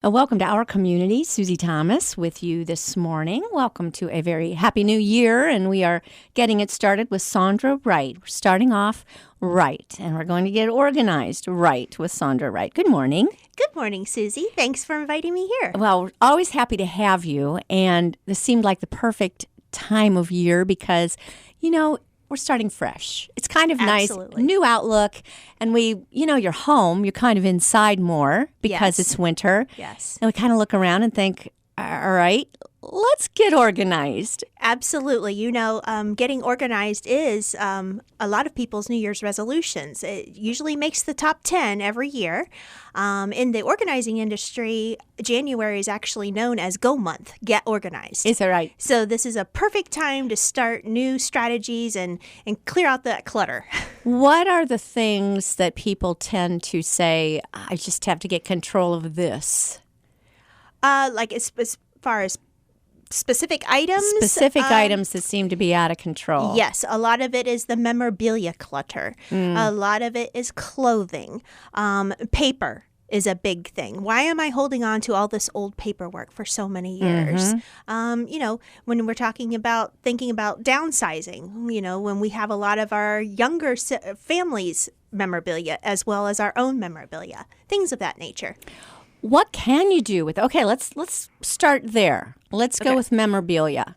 Welcome to our community. Susie Thomas with you this morning. Welcome to a very happy new year, and we are getting it started with Sondra Wright. We're starting off right, and we're going to get organized right with Sondra Wright. Good morning. Good morning, Susie. Thanks for inviting me here. Well, we're always happy to have you, and this seemed like the perfect time of year because, we're starting fresh. It's kind of Absolutely. Nice, new outlook. And you're home, you're kind of inside more because It's winter. Yes. And we kind of look around and think, all right, let's get organized. Absolutely. Getting organized is a lot of people's New Year's resolutions. It usually makes the top 10 every year. In the organizing industry, January is actually known as Go Month, Get Organized. Is that right? So this is a perfect time to start new strategies and clear out that clutter. What are the things that people tend to say, I just have to get control of this? Like as far as specific items? Specific items that seem to be out of control. Yes. A lot of it is the memorabilia clutter. A lot of it is clothing. Paper is a big thing. Why am I holding on to all this old paperwork for so many years? When we're thinking about downsizing, when we have a lot of our younger families' memorabilia as well as our own memorabilia, things of that nature. What can you do with? Okay, let's start there. Let's go with memorabilia.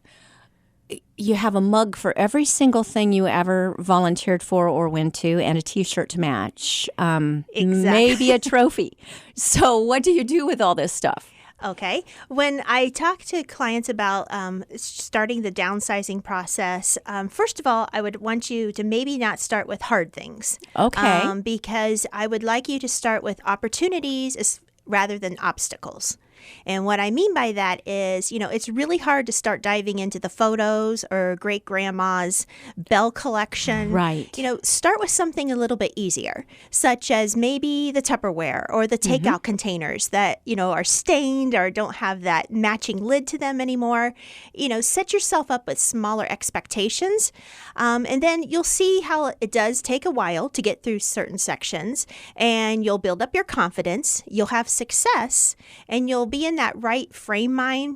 You have a mug for every single thing you ever volunteered for or went to, and a T-shirt to match. Exactly. Maybe a trophy. So, what do you do with all this stuff? Okay. When I talk to clients about starting the downsizing process, first of all, I would want you to maybe not start with hard things. Okay. Because I would like you to start with opportunities rather than obstacles. And what I mean by that is, it's really hard to start diving into the photos or great-grandma's bell collection. Right. Start with something a little bit easier, such as maybe the Tupperware or the takeout containers that, are stained or don't have that matching lid to them anymore. Set yourself up with smaller expectations. And then you'll see how it does take a while to get through certain sections, and you'll build up your confidence. You'll have success, and you'll be in that right frame mind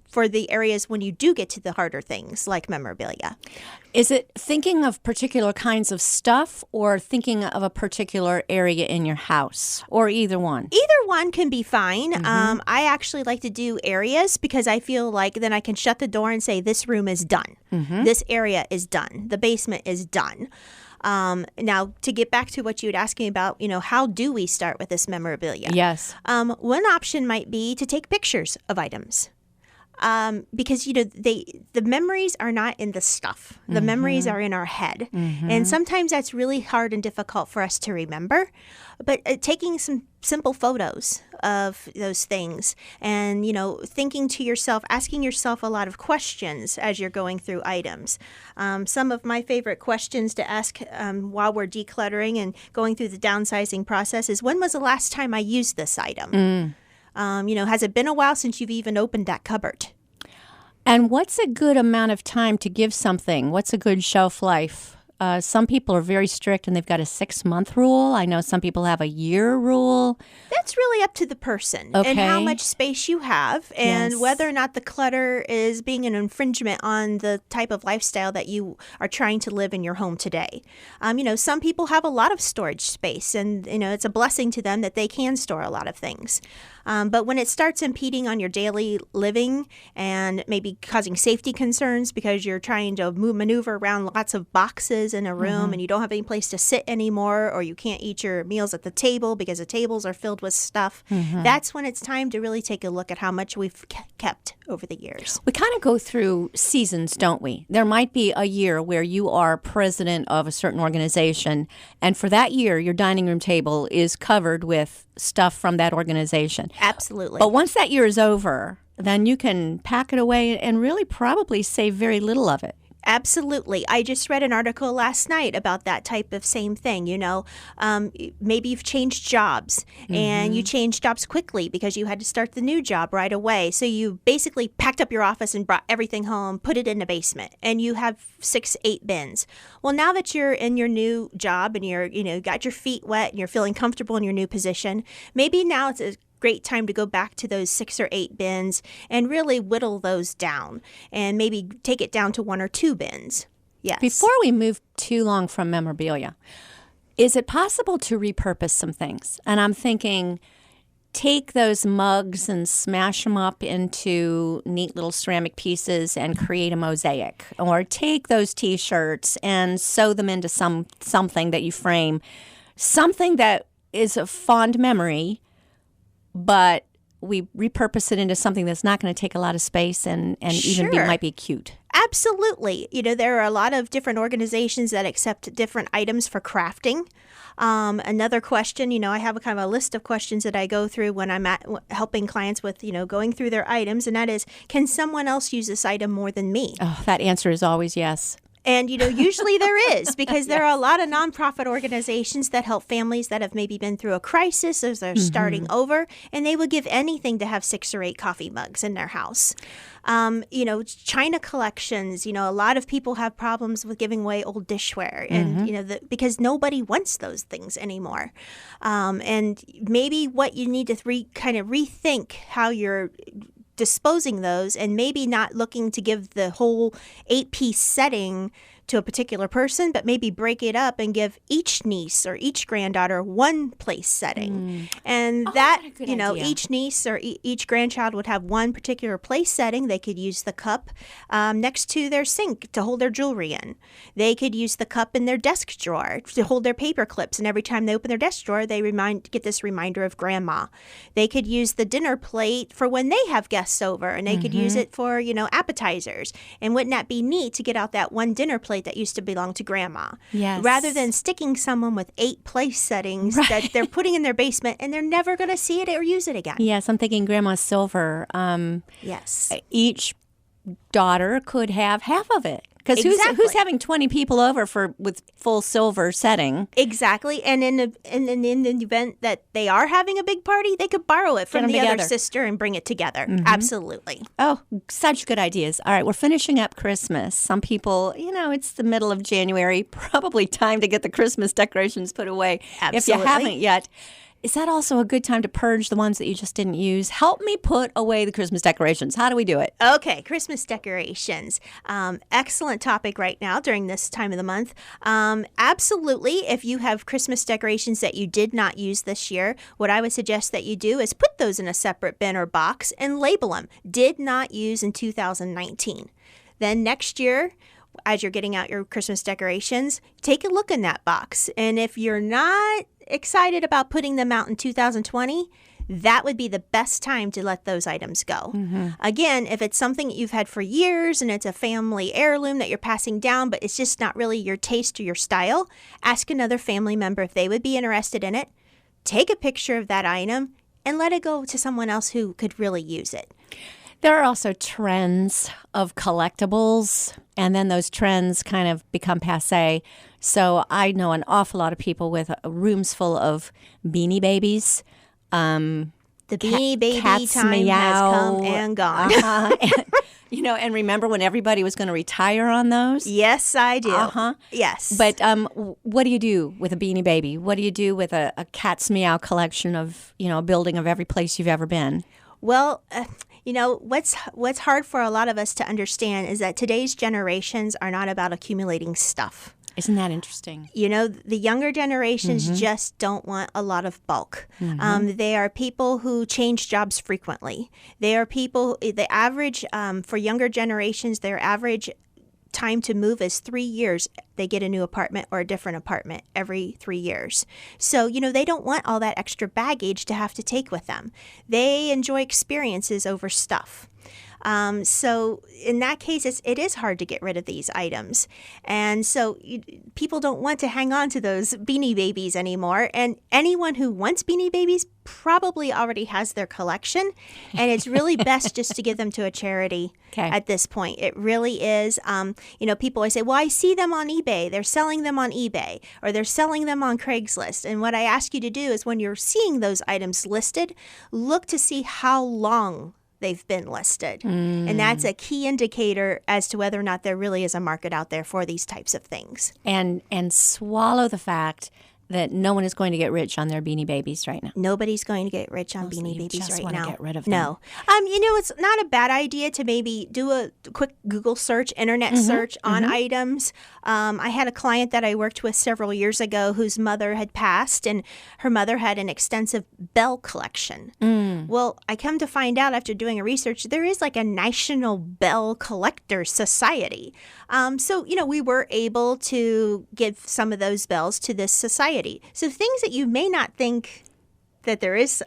for the areas when you do get to the harder things like memorabilia. Is it thinking of particular kinds of stuff or thinking of a particular area in your house, or either one? Either one can be fine. I actually like to do areas because I feel like then I can shut the door and say, this room is done. This area is done. The basement is done. Now, to get back to what you had asked me about, how do we start with this memorabilia? Yes. One option might be to take pictures of items. Because, the memories are not in the stuff. The memories are in our head. And sometimes that's really hard and difficult for us to remember. But taking some simple photos of those things and, thinking to yourself, asking yourself a lot of questions as you're going through items. Some of my favorite questions to ask while we're decluttering and going through the downsizing process is, when was the last time I used this item? Has it been a while since you've even opened that cupboard? And what's a good amount of time to give something? What's a good shelf life? Some people are very strict and they've got a 6-month rule. I know some people have a year rule. That's really up to the person and how much space you have and whether or not the clutter is being an infringement on the type of lifestyle that you are trying to live in your home today. Some people have a lot of storage space and, it's a blessing to them that they can store a lot of things. But when it starts impeding on your daily living and maybe causing safety concerns because you're trying to maneuver around lots of boxes in a room and you don't have any place to sit anymore, or you can't eat your meals at the table because the tables are filled with stuff, that's when it's time to really take a look at how much we've kept over the years. We kind of go through seasons, don't we? There might be a year where you are president of a certain organization, and for that year, your dining room table is covered with stuff from that organization. Absolutely. But once that year is over, then you can pack it away and really probably save very little of it. Absolutely. I just read an article last night about that type of same thing. Maybe you've changed jobs and you changed jobs quickly because you had to start the new job right away. So you basically packed up your office and brought everything home, put it in a basement, and you have 6-8 bins. Well, now that you're in your new job and you're, got your feet wet and you're feeling comfortable in your new position, maybe now it's a great time to go back to those 6 or 8 bins and really whittle those down and maybe take it down to 1 or 2 bins. Yes. Before we move too long from memorabilia, is it possible to repurpose some things? And I'm thinking, take those mugs and smash them up into neat little ceramic pieces and create a mosaic. Or take those T-shirts and sew them into something that you frame. Something that is a fond memory, but we repurpose it into something that's not going to take a lot of space and even might be cute. Absolutely. There are a lot of different organizations that accept different items for crafting. Another question, I have a kind of a list of questions that I go through when I'm helping clients with, going through their items. And that is, can someone else use this item more than me? Oh, that answer is always yes. And, usually there is, because there are a lot of nonprofit organizations that help families that have maybe been through a crisis as they're starting over, and they would give anything to have 6 or 8 coffee mugs in their house. China collections, a lot of people have problems with giving away old dishware and, because nobody wants those things anymore. And maybe what you need to kind of rethink how you're disposing those, and maybe not looking to give the whole 8-piece setting to a particular person, but maybe break it up and give each niece or each granddaughter one place setting. And idea. Each niece or each grandchild would have one particular place setting. They could use the cup next to their sink to hold their jewelry in. They could use the cup in their desk drawer to hold their paper clips. And every time they open their desk drawer, they get this reminder of grandma. They could use the dinner plate for when they have guests over, and they could use it for, appetizers. And wouldn't that be neat to get out that one dinner plate that used to belong to grandma? Yes. Rather than sticking someone with 8 place settings that they're putting in their basement and they're never going to see it or use it again. Yes, I'm thinking grandma's silver. Yes. Each daughter could have half of it. Because who's having 20 people over with full silver setting? Exactly. And in the event that they are having a big party, they could borrow it from the other sister and bring it together. Absolutely. Oh, such good ideas. All right, we're finishing up Christmas. Some people, it's the middle of January, probably time to get the Christmas decorations put away. Absolutely. If you haven't yet. Is that also a good time to purge the ones that you just didn't use? Help me put away the Christmas decorations. How do we do it? Okay, Christmas decorations. Excellent topic right now during this time of the month. Absolutely. If you have Christmas decorations that you did not use this year, what I would suggest that you do is put those in a separate bin or box and label them. Did not use in 2019. Then next year, as you're getting out your Christmas decorations, take a look in that box. And if you're not excited about putting them out in 2020, that would be the best time to let those items go. Again, if it's something that you've had for years and it's a family heirloom that you're passing down, but it's just not really your taste or your style, ask another family member if they would be interested in it. Take a picture of that item and let it go to someone else who could really use it. There are also trends of collectibles, and then those trends kind of become passé. So I know an awful lot of people with rooms full of Beanie Babies. The Beanie Baby time has come and gone. And remember when everybody was going to retire on those? Yes, I do. Yes. But what do you do with a Beanie Baby? What do you do with a Cat's Meow collection of, a building of every place you've ever been? Well, what's hard for a lot of us to understand is that today's generations are not about accumulating stuff. Isn't that interesting? The younger generations just don't want a lot of bulk. They are people who change jobs frequently. They are people, the average, for younger generations, their average time to move is 3 years. They get a new apartment or a different apartment every 3 years. So, they don't want all that extra baggage to have to take with them. They enjoy experiences over stuff. So in that case, it is hard to get rid of these items. And so people don't want to hang on to those Beanie Babies anymore. And anyone who wants Beanie Babies probably already has their collection. And it's really best just to give them to a charity at this point. It really is. People always say, well, I see them on eBay. They're selling them on eBay or they're selling them on Craigslist. And what I ask you to do is when you're seeing those items listed, look to see how long they've been listed. And that's a key indicator as to whether or not there really is a market out there for these types of things. And swallow the fact that no one is going to get rich on their Beanie Babies right now. Nobody's going to get rich on Beanie Babies right now. Get rid of them. No. It's not a bad idea to maybe do a quick Google search, internet search on items. I had a client that I worked with several years ago whose mother had passed, and her mother had an extensive bell collection. Well, I come to find out after doing a research, there is like a National Bell Collector Society. So we were able to give some of those bells to this society. So things that you may not think that there is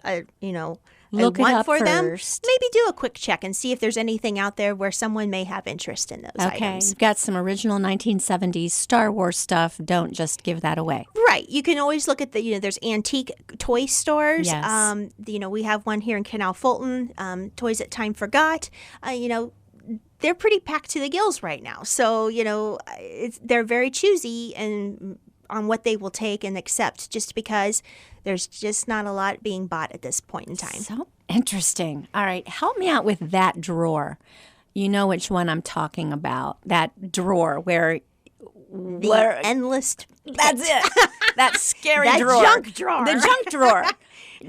Look a want it up for them, first. maybe do a quick check and see if there's anything out there where someone may have interest in those items. You've got some original 1970s Star Wars stuff. Don't just give that away. Right. You can always look at there's antique toy stores. Yes. We have one here in Canal Fulton, Toys That Time Forgot. They're pretty packed to the gills right now. So, they're very choosy and on what they will take and accept, just because there's just not a lot being bought at this point in time. So interesting. All right. Help me out with that drawer. You know which one I'm talking about. That drawer where endless. That's it. That scary that drawer. Junk drawer. The junk drawer.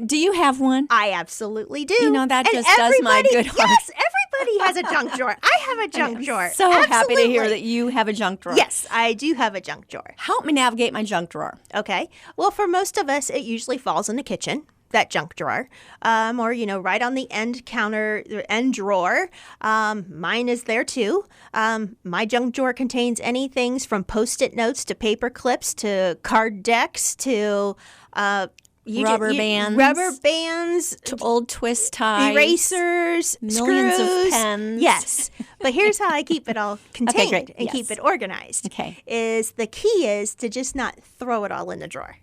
Do you have one? I absolutely do. That just does my good heart. Yes, everybody has a junk drawer. I have a junk drawer. So absolutely. happy to hear that you have a junk drawer. Yes, I do have a junk drawer. Help me navigate my junk drawer. Okay. Well, for most of us, it usually falls in the kitchen, that junk drawer, or, right on the end counter, the end drawer. Mine is there too. My junk drawer contains anything from Post-it notes to paper clips to card decks to rubber bands, to old twist ties, erasers, millions screws. of pens. Yes, but here's how I keep it all contained and Yes. keep it organized. Okay, The key is to just not throw it all in the drawer.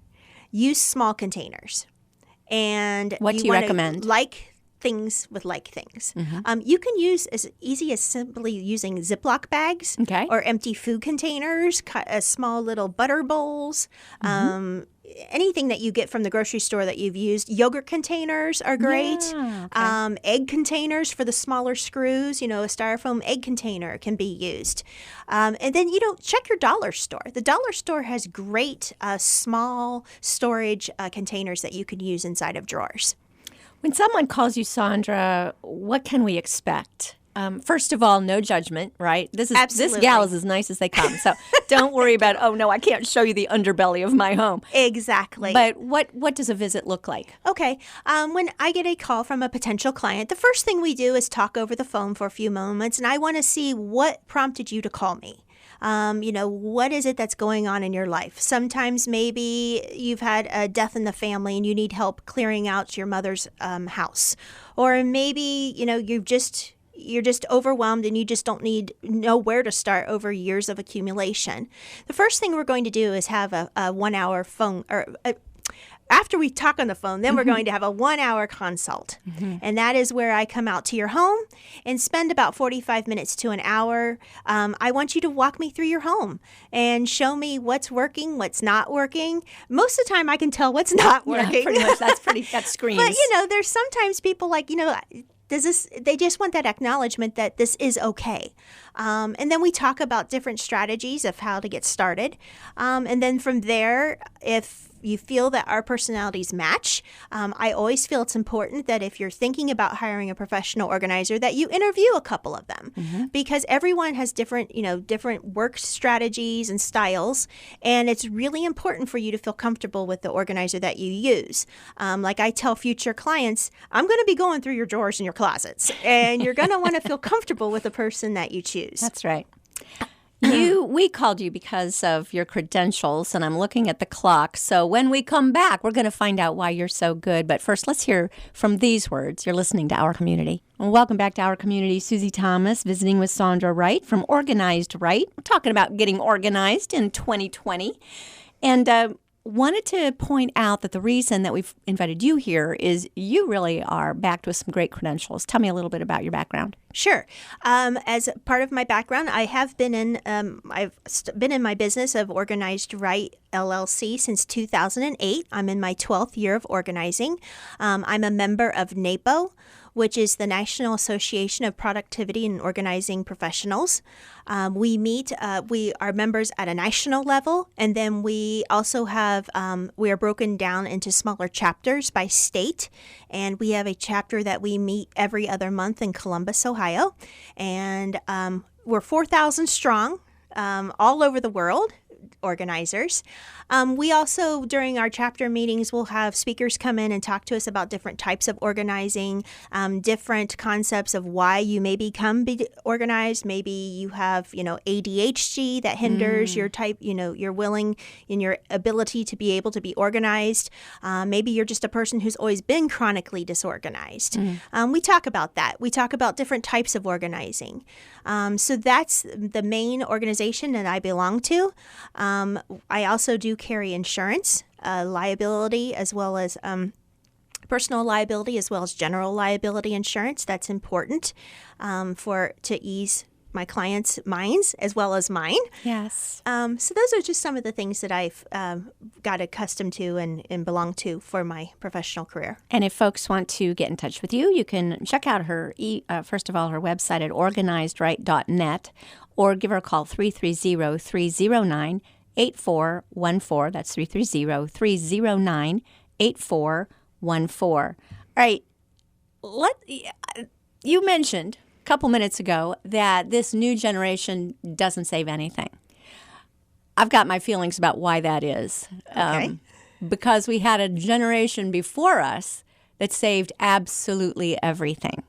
Use small containers. And what do you recommend? Like things with like things. You can use as easy as simply using Ziploc bags or empty food containers, small little butter bowls, anything that you get from the grocery store that you've used. Yogurt containers are great. Yeah, okay. Egg containers for the smaller screws. A styrofoam egg container can be used. And then, check your dollar store. The dollar store has great small storage containers that you can use inside of drawers. When someone calls you Sondra, what can we expect? First of all, no judgment, right? This gal is as nice as they come. So don't worry about, oh, no, I can't show you the underbelly of my home. Exactly. But what does a visit look like? Okay. When I get a call from a potential client, the first thing we do is talk over the phone for a few moments, and I want to see what prompted you to call me. What is it that's going on in your life? Sometimes maybe you've had a death in the family and you need help clearing out your mother's house. Or maybe, you're just overwhelmed and you just don't know where to start over years of accumulation. The first thing we're going to do is have a 1 hour phone after we talk on the phone, then we're going to have a 1 hour consult. And that is where I come out to your home and spend about 45 minutes to an hour. I want you to walk me through your home and show me what's working, what's not working. Most of the time I can tell what's not working. Yeah, pretty much. That screams. But, there's sometimes people they just want that acknowledgement that this is okay. And then we talk about different strategies of how to get started. And then from there, if you feel that our personalities match, I always feel it's important that if you're thinking about hiring a professional organizer, that you interview a couple of them, because everyone has different work strategies and styles, and it's really important for you to feel comfortable with the organizer that you use. Like I tell future clients, I'm going to be going through your drawers and your closets, and you're going to want to feel comfortable with the person that you choose. That's right. We called you because of your credentials, and I'm looking at the clock. So when we come back, we're going to find out why you're so good. But first, let's hear from these words. You're listening to Our Community. Well, welcome back to Our Community. Susie Thomas visiting with Sondra Wright from Organized Right. We're talking about getting organized in 2020. And wanted to point out that the reason that we've invited you here is you really are backed with some great credentials. Tell me a little bit about your background. Sure. As part of my background, I have been I've been in my business of Organized Right LLC since 2008. I'm in my 12th year of organizing. I'm a member of NAPO, which is the National Association of Productivity and Organizing Professionals. We meet, we are members at a national level, and then we also have, we are broken down into smaller chapters by state, and we have a chapter that we meet every other month in Columbus, Ohio, and we're 4,000 strong all over the world. Organizers. We also, during our chapter meetings, will have speakers come in and talk to us about different types of organizing, different concepts of why you may become organized. Maybe you have, ADHD that hinders your type, your willing and your ability to be able to be organized. Maybe you're just a person who's always been chronically disorganized. We talk about that. We talk about different types of organizing. So that's the main organization that I belong to. I also do carry insurance, liability, as well as personal liability, as well as general liability insurance. That's important to ease my clients' minds as well as mine. Yes. So those are just some of the things that I've got accustomed to and belong to for my professional career. And if folks want to get in touch with you, you can check out her, first of all, her website at organizedright.net, or give her a call, 330-309-8414. That's 330-309-8414. All right. You mentioned a couple minutes ago that this new generation doesn't save anything. I've got my feelings about why that is. Okay. Because we had a generation before us that saved absolutely everything.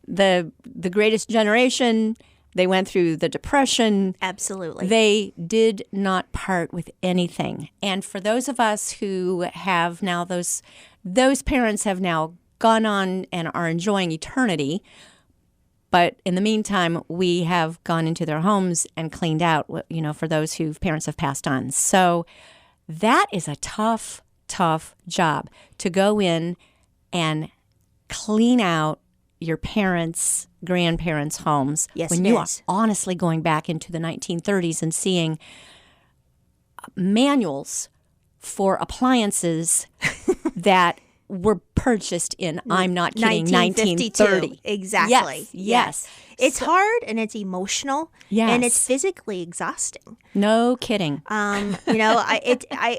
The greatest generation, they went through the Depression. Absolutely. They did not part with anything. And for those of us who have now, those parents have now gone on and are enjoying eternity. But in the meantime, we have gone into their homes and cleaned out, for those whose parents have passed on. So that is a tough, tough job to go in and clean out your parents' grandparents' homes. Yes, when it you is. are honestly going back into the 1930s and seeing manuals for appliances that were purchased in, I'm not kidding, 1930. Exactly. Yes. It's hard and it's emotional. Yes. And it's physically exhausting. No kidding. I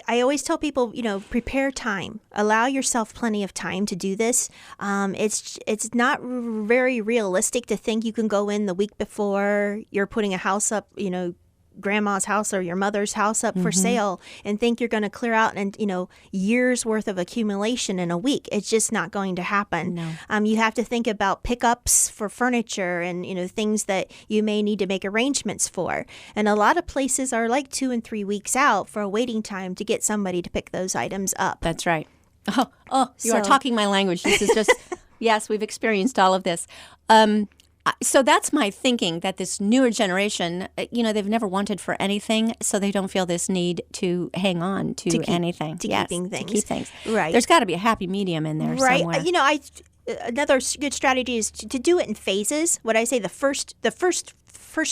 always tell people, prepare time. Allow yourself plenty of time to do this. It's not very realistic to think you can go in the week before you're putting a house up, grandma's house or your mother's house up for sale and think you're going to clear out and years worth of accumulation in a week. It's just not going to happen. No. You have to think about pickups for furniture and things that you may need to make arrangements for. And a lot of places are like 2 and 3 weeks out for a waiting time to get somebody to pick those items up. That's right. You are talking my language. This is just yes, we've experienced all of this. So that's my thinking, that this newer generation, they've never wanted for anything, so they don't feel this need to hang on to anything. Keeping things. To keep things. Right. There's got to be a happy medium in there somewhere. Another good strategy is to do it in phases. What I say, the first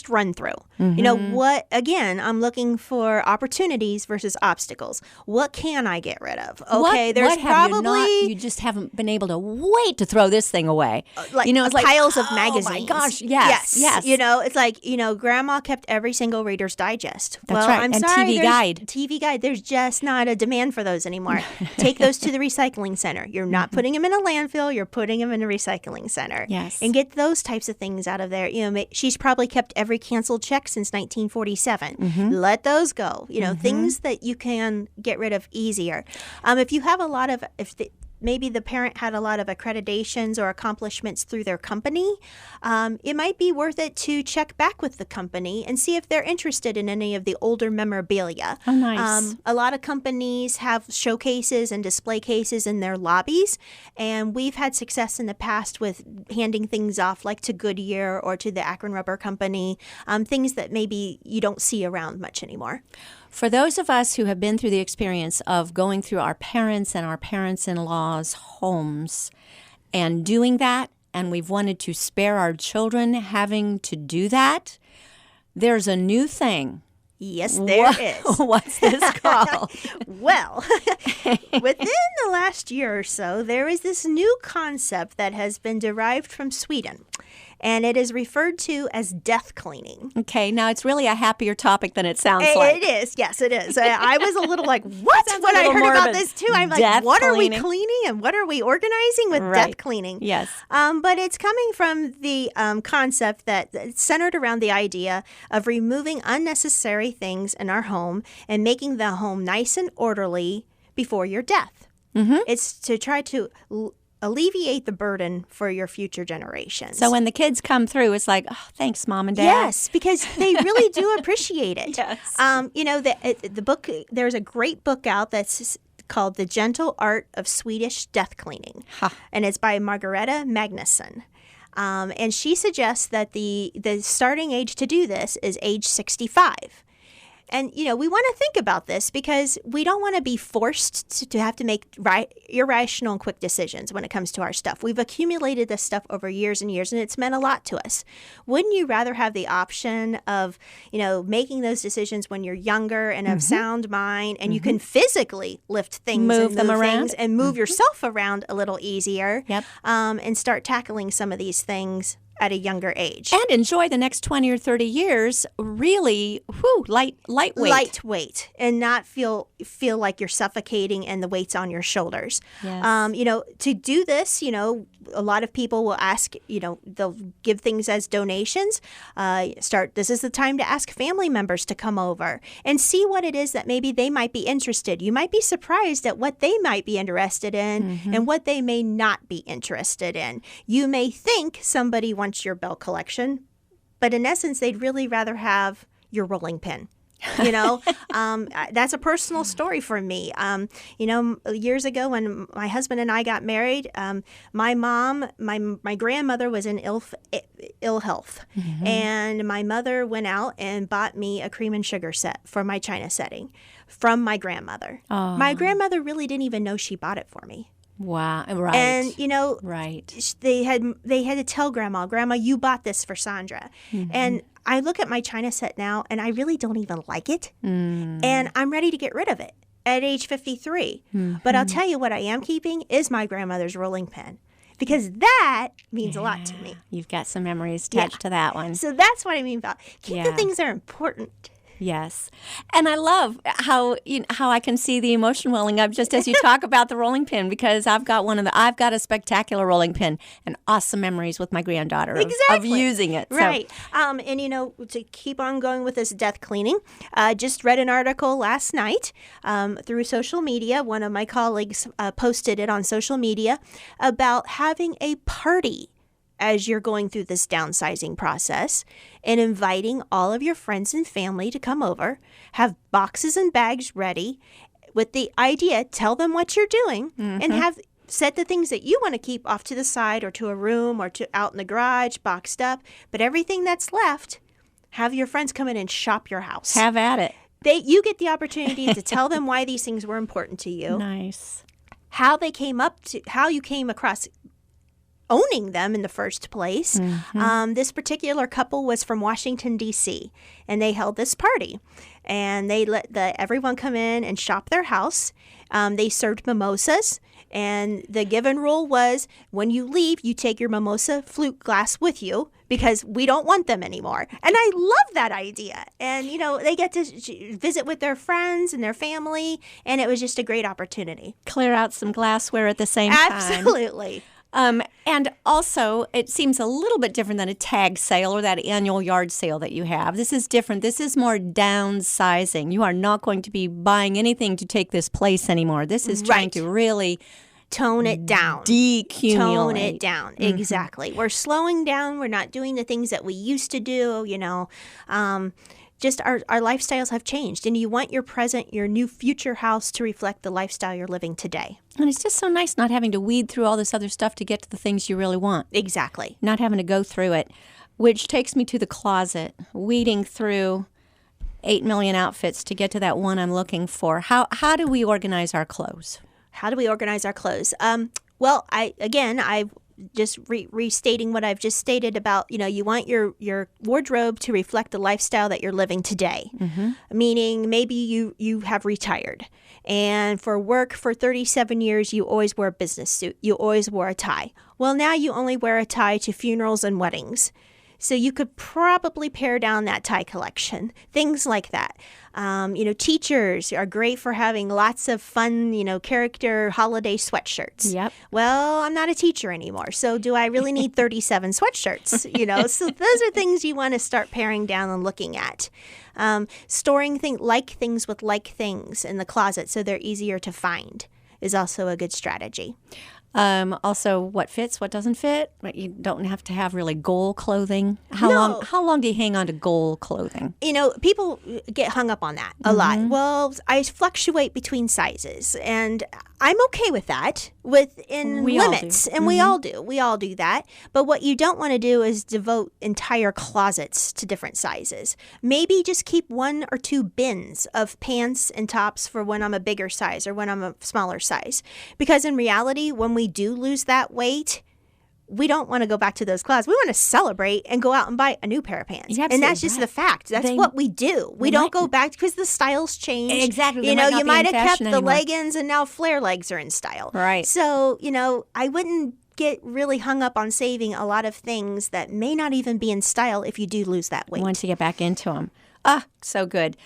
run through. I'm looking for opportunities versus obstacles. What can I get rid of? Okay, there's probably you just haven't been able to wait to throw this thing away. It's like piles of magazines. Oh my gosh, yes. It's like Grandma kept every single Reader's Digest. That's right. I'm and sorry, TV Guide. There's just not a demand for those anymore. Take those to the recycling center. You're not putting them in a landfill. You're putting them in a recycling center. Yes, and get those types of things out of there. She's probably kept every canceled check since 1947. Let those go. Things that you can get rid of easier. If you have maybe the parent had a lot of accreditations or accomplishments through their company, it might be worth it to check back with the company and see if they're interested in any of the older memorabilia. Oh, nice. A lot of companies have showcases and display cases in their lobbies, and we've had success in the past with handing things off like to Goodyear or to the Akron Rubber Company, things that maybe you don't see around much anymore. For those of us who have been through the experience of going through our parents' and our parents-in-law's homes and doing that, and we've wanted to spare our children having to do that, there's a new thing Yes, there is. What's this called? Well, within the last year or so, there is this new concept that has been derived from Sweden, and it is referred to as death cleaning. Okay, now it's really a happier topic than it sounds like. It is. Yes, it is. I was a little like, what? When I heard about this too, I'm like, what are we cleaning and what are we organizing with death cleaning? Yes. But it's coming from the concept that it's centered around the idea of removing unnecessary things in our home and making the home nice and orderly before your death. Mm-hmm. It's to try to alleviate the burden for your future generations. So when the kids come through, it's like, oh, thanks, Mom and Dad. Yes, because they really do appreciate it. Yes. The book, there's a great book out that's called The Gentle Art of Swedish Death Cleaning. Huh. And it's by Margareta Magnusson. And she suggests that the starting age to do this is age 65. And, we want to think about this because we don't want to be forced to have to make irrational and quick decisions when it comes to our stuff. We've accumulated this stuff over years and years, and it's meant a lot to us. Wouldn't you rather have the option of, making those decisions when you're younger and of sound mind, and you can physically lift things, move them around, and move yourself around a little easier, yep. And start tackling some of these things at a younger age. And enjoy the next 20 or 30 years really lightweight. Lightweight and not feel like you're suffocating and the weight's on your shoulders. Yes. To do this, a lot of people will ask, they'll give things as donations. This is the time to ask family members to come over and see what it is that maybe they might be interested. You might be surprised at what they might be interested in and what they may not be interested in. You may think somebody wants your bell collection, but in essence, they'd really rather have your rolling pin. That's a personal story for me. Years ago when my husband and I got married, my mom, my grandmother was in ill health, and my mother went out and bought me a cream and sugar set for my china setting from my grandmother. Oh. My grandmother really didn't even know she bought it for me. Wow. Right. And, right. They had to tell Grandma, you bought this for Sondra. And I look at my china set now and I really don't even like it. And I'm ready to get rid of it at age 53. But I'll tell you what I am keeping is my grandmother's rolling pin. Because that means a lot to me. You've got some memories attached to that one. So that's what I mean about keep the things that are important. Yes. And I love how I can see the emotion welling up just as you talk about the rolling pin, because I've got a spectacular rolling pin and awesome memories with my granddaughter of using it. Right. So. And to keep on going with this death cleaning, just read an article last night through social media. One of my colleagues posted it on social media about having a party as you're going through this downsizing process and inviting all of your friends and family to come over, have boxes and bags ready with the idea, tell them what you're doing and have set the things that you want to keep off to the side or to a room or to out in the garage, boxed up. But everything that's left, have your friends come in and shop your house. Have at it. You get the opportunity to tell them why these things were important to you. Nice. How you came across owning them in the first place. This particular couple was from Washington, D.C., and they held this party. And they let everyone come in and shop their house. They served mimosas. And the given rule was when you leave, you take your mimosa flute glass with you because we don't want them anymore. And I love that idea. And, they get to visit with their friends and their family. And it was just a great opportunity. Clear out some glassware at the same time. Absolutely. And also, it seems a little bit different than a tag sale or that annual yard sale that you have. This is different. This is more downsizing. You are not going to be buying anything to take this place anymore. This is trying to really tone it down. Decumulate. Tone it down. Exactly. We're slowing down. We're not doing the things that we used to do, Just our lifestyles have changed, and you want your new future house to reflect the lifestyle you're living today. And it's just so nice not having to weed through all this other stuff to get to the things you really want. Exactly. Not having to go through it, which takes me to the closet, weeding through 8 million outfits to get to that one I'm looking for. How do we organize our clothes? How do we organize our clothes? Well, I just restating what I've just stated about, you want your wardrobe to reflect the lifestyle that you're living today. Meaning maybe you have retired. And for work for 37 years, you always wear a business suit. You always wore a tie. Well, now you only wear a tie to funerals and weddings. So you could probably pare down that tie collection, things like that. Teachers are great for having lots of fun, character holiday sweatshirts. Yep. Well, I'm not a teacher anymore, so do I really need 37 sweatshirts? So those are things you want to start paring down and looking at. Storing things with like things in the closet so they're easier to find is also a good strategy. Also, what fits, what doesn't fit. You don't have to have really goal clothing. How long do you hang on to goal clothing? People get hung up on that a lot. Well, I fluctuate between sizes, and I'm okay with that within limits. And we all do. We all do that. But what you don't want to do is devote entire closets to different sizes. Maybe just keep 1 or 2 bins of pants and tops for when I'm a bigger size or when I'm a smaller size. Because in reality, when we do lose that weight, we don't want to go back to those closets. We want to celebrate and go out and buy a new pair of pants. And that's just the fact. That's what we do. We don't go back because the styles change. Exactly. You might have kept the leggings and now flare legs are in style. Right. So, I wouldn't get really hung up on saving a lot of things that may not even be in style if you do lose that weight. Once you get back into them. So good.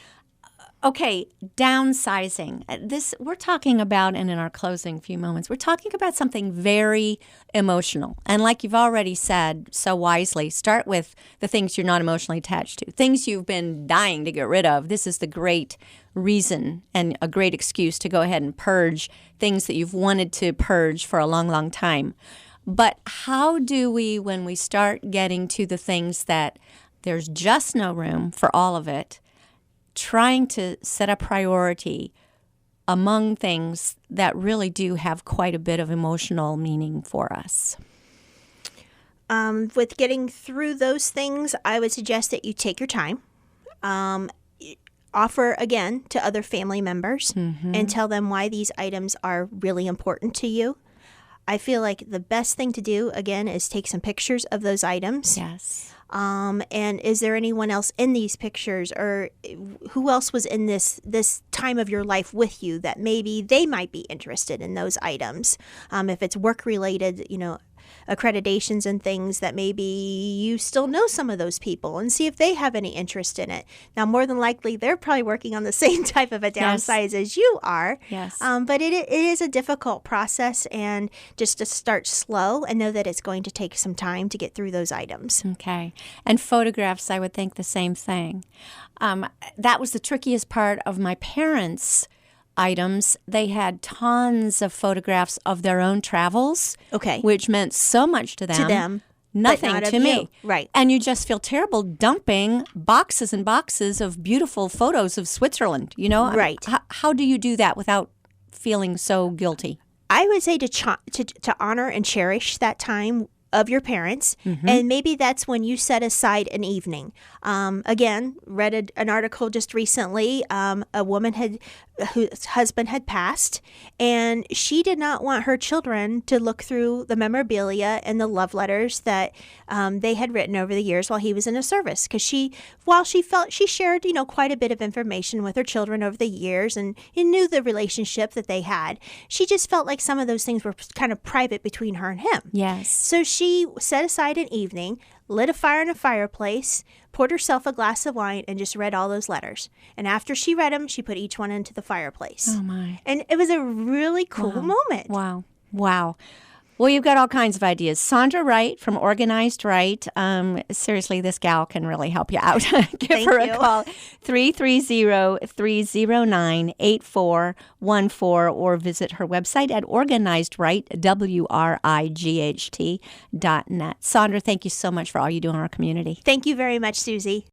Okay, downsizing. This we're talking about, and in our closing few moments, we're talking about something very emotional. And like you've already said so wisely, start with the things you're not emotionally attached to, things you've been dying to get rid of. This is the great reason and a great excuse to go ahead and purge things that you've wanted to purge for a long, long time. But how do we, when we start getting to the things that there's just no room for all of it, trying to set a priority among things that really do have quite a bit of emotional meaning for us? With getting through those things, I would suggest that you take your time. Offer, again, to other family members and tell them why these items are really important to you. I feel like the best thing to do, again, is take some pictures of those items. Yes. And is there anyone else in these pictures, or who else was in this time of your life with you that maybe they might be interested in those items? If it's work related, accreditations and things that maybe you still know some of those people and see if they have any interest in it. Now, more than likely, they're probably working on the same type of a downsize as you are. Yes. But it is a difficult process, and just to start slow and know that it's going to take some time to get through those items. Okay. And photographs, I would think the same thing. That was the trickiest part of my parents' items. They had tons of photographs of their own travels, which meant so much to them. Nothing to me. Right. And you just feel terrible dumping boxes and boxes of beautiful photos of Switzerland, Right. How do you do that without feeling so guilty? I would say to honor and cherish that time of your parents, and maybe that's when you set aside an evening. Again, read an article just recently. A woman whose husband had passed, and she did not want her children to look through the memorabilia and the love letters that they had written over the years while he was in a service. Because she shared, quite a bit of information with her children over the years, and knew the relationship that they had. She just felt like some of those things were kind of private between her and him. Yes. So she set aside an evening, lit a fire in a fireplace, poured herself a glass of wine, and just read all those letters. And after she read them, she put each one into the fireplace. Oh, my. And it was a really cool moment. Wow. Well, you've got all kinds of ideas. Sondra Wright from Organized Right. Seriously, this gal can really help you out. Give her a call, 330-309-8414, or visit her website at organizedright, WRIGHT.net. Sondra, thank you so much for all you do in our community. Thank you very much, Susie.